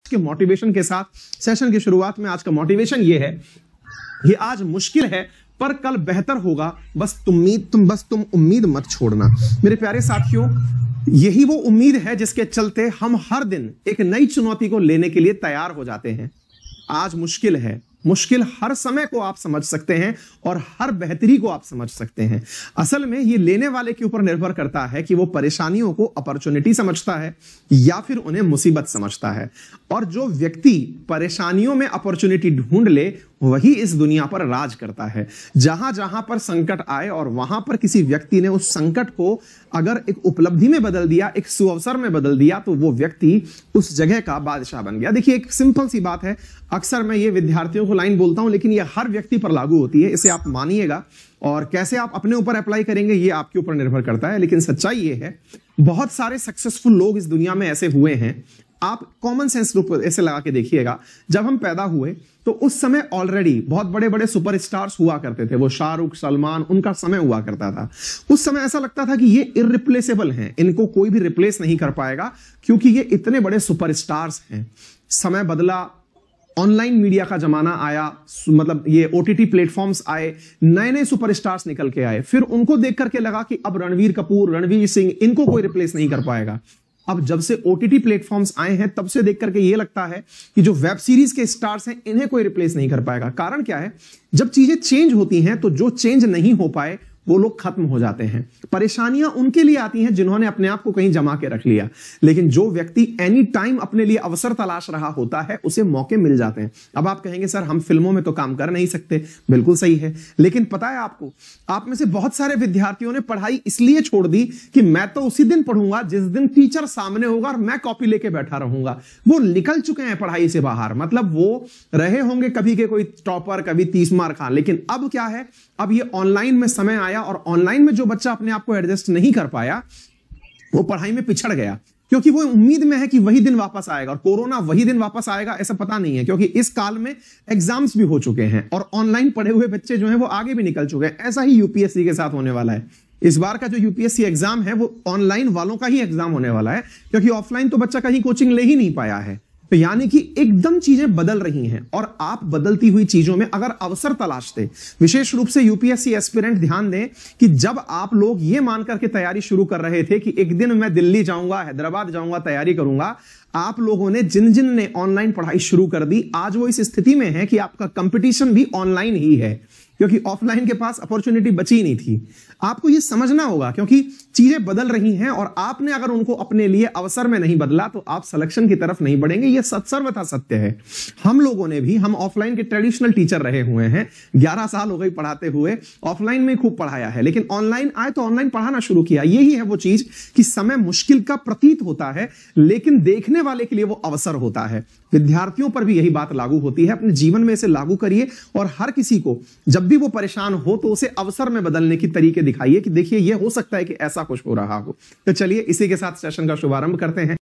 के मोटिवेशन के साथ सेशन की शुरुआत में आज का मोटिवेशन ये है कि आज मुश्किल है पर कल बेहतर होगा, बस तुम उम्मीद मत छोड़ना। मेरे प्यारे साथियों, यही वो उम्मीद है जिसके चलते हम हर दिन एक नई चुनौती को लेने के लिए तैयार हो जाते हैं। आज मुश्किल है, मुश्किल हर समय को आप समझ सकते हैं और हर बेहतरी को आप समझ सकते हैं। असल में ये लेने वाले के ऊपर निर्भर करता है कि वो परेशानियों को अपॉर्चुनिटी समझता है या फिर उन्हें मुसीबत समझता है। और जो व्यक्ति परेशानियों में अपॉर्चुनिटी ढूंढ ले वही इस दुनिया पर राज करता है। जहां जहां पर संकट आए और वहां पर किसी व्यक्ति ने उस संकट को अगर एक उपलब्धि में बदल दिया, एक सुअवसर में बदल दिया, तो वो व्यक्ति उस जगह का बादशाह बन गया। देखिए, एक सिंपल सी बात है, अक्सर मैं ये विद्यार्थियों को लाइन बोलता हूं, लेकिन ये हर व्यक्ति पर लागू होती है, इसे आप मानिएगा। और कैसे आप अपने ऊपर अप्लाई करेंगे ये आपके ऊपर निर्भर करता है। लेकिन सच्चाई ये है, बहुत सारे सक्सेसफुल लोग इस दुनिया में ऐसे हुए हैं। आप कॉमन सेंस रूप ऐसे लगा के देखिएगा, जब हम पैदा हुए तो उस समय ऑलरेडी बहुत बड़े बड़े सुपरस्टार्स हुआ करते थे। वो शाहरुख, सलमान, उनका समय हुआ करता था। उस समय ऐसा लगता था कि ये इररिप्लेसेबल हैं, इनको कोई भी रिप्लेस नहीं कर पाएगा क्योंकि ये इतने बड़े सुपरस्टार्स हैं। समय बदला, ऑनलाइन मीडिया का जमाना आया, मतलब ये ओटीटी प्लेटफॉर्म्स आए, नए नए सुपरस्टार्स निकल के आए। फिर उनको देख करके लगा कि अब रणवीर कपूर, रणवीर सिंह, इनको कोई रिप्लेस नहीं कर पाएगा। अब जब से ओटीटी प्लेटफॉर्म्स आए हैं तब से देख करके ये लगता है कि जो वेब सीरीज के स्टार्स हैं इन्हें कोई रिप्लेस नहीं कर पाएगा। कारण क्या है? जब चीजें चेंज होती हैं तो जो चेंज नहीं हो पाए वो लोग खत्म हो जाते हैं। परेशानियां उनके लिए आती हैं जिन्होंने अपने आप को कहीं जमा के रख लिया, लेकिन जो व्यक्ति एनी टाइम अपने लिए अवसर तलाश रहा होता है उसे मौके मिल जाते हैं। अब आप कहेंगे सर हम फिल्मों में तो काम कर नहीं सकते, बिल्कुल सही है, लेकिन पता है आपको, आप में से बहुत सारे विद्यार्थियों ने पढ़ाई इसलिए छोड़ दी कि मैं तो उसी दिन पढ़ूंगा जिस दिन टीचर सामने होगा और मैं कॉपी लेके बैठा रहूंगा। वो निकल चुके हैं पढ़ाई से बाहर, मतलब वो रहे होंगे कभी के कोई टॉपर, कभी 30 मार्क खान। लेकिन अब क्या है, अब ये ऑनलाइन में समय आया और ऑनलाइन में जो बच्चा अपने आप को एडजस्ट नहीं कर पाया वो पढ़ाई में पिछड़ गया, क्योंकि वो उम्मीद में है कि वही दिन वापस आएगा। और कोरोना वही दिन वापस आएगा ऐसा पता नहीं है, क्योंकि इस काल में एग्जाम्स भी हो चुके हैं और ऑनलाइन पढ़े हुए बच्चे जो हैं वो आगे भी निकल चुके हैं। ऐसा ही यूपीएससी के साथ होने वाला है। इस बार का जो यूपीएससी एग्जाम है वो ऑनलाइन वालों का ही एग्जाम होने वाला है, क्योंकि ऑफलाइन तो बच्चा कहीं कोचिंग ले ही नहीं पाया है। तो यानी कि एकदम चीजें बदल रही हैं और आप बदलती हुई चीजों में अगर अवसर तलाशते, विशेष रूप से यूपीएससी एस्पिरेंट ध्यान दें कि जब आप लोग ये मान करके तैयारी शुरू कर रहे थे कि एक दिन मैं दिल्ली जाऊंगा, हैदराबाद जाऊंगा, तैयारी करूंगा, आप लोगों ने जिन जिन ने ऑनलाइन पढ़ाई शुरू कर दी, आज वो इस स्थिति में है कि आपका कंपटीशन भी ऑनलाइन ही है, क्योंकि ऑफलाइन के पास अपॉर्चुनिटी बची नहीं थी। आपको ये समझना होगा, क्योंकि चीजें बदल रही हैं और आपने अगर उनको अपने लिए अवसर में नहीं बदला तो आप सिलेक्शन की तरफ नहीं बढ़ेंगे। ये सर्वथा सत्य है। हम लोगों ने भी, हम ऑफलाइन के ट्रेडिशनल टीचर रहे हुए हैं, 11 साल हो गए पढ़ाते हुए, ऑफलाइन में खूब पढ़ाया है, लेकिन ऑनलाइन आए तो ऑनलाइन पढ़ाना शुरू किया। यही है वो चीज कि समय मुश्किल का प्रतीत होता है, लेकिन देखने वाले के लिए वो अवसर होता है। विद्यार्थियों पर भी यही बात लागू होती है। अपने जीवन में इसे लागू करिए और हर किसी को जब भी वो परेशान हो तो उसे अवसर में बदलने की तरीके दिखाइए कि देखिए ये हो सकता है कि ऐसा कुछ हो रहा हो। तो चलिए इसी के साथ सेशन का शुभारंभ करते हैं।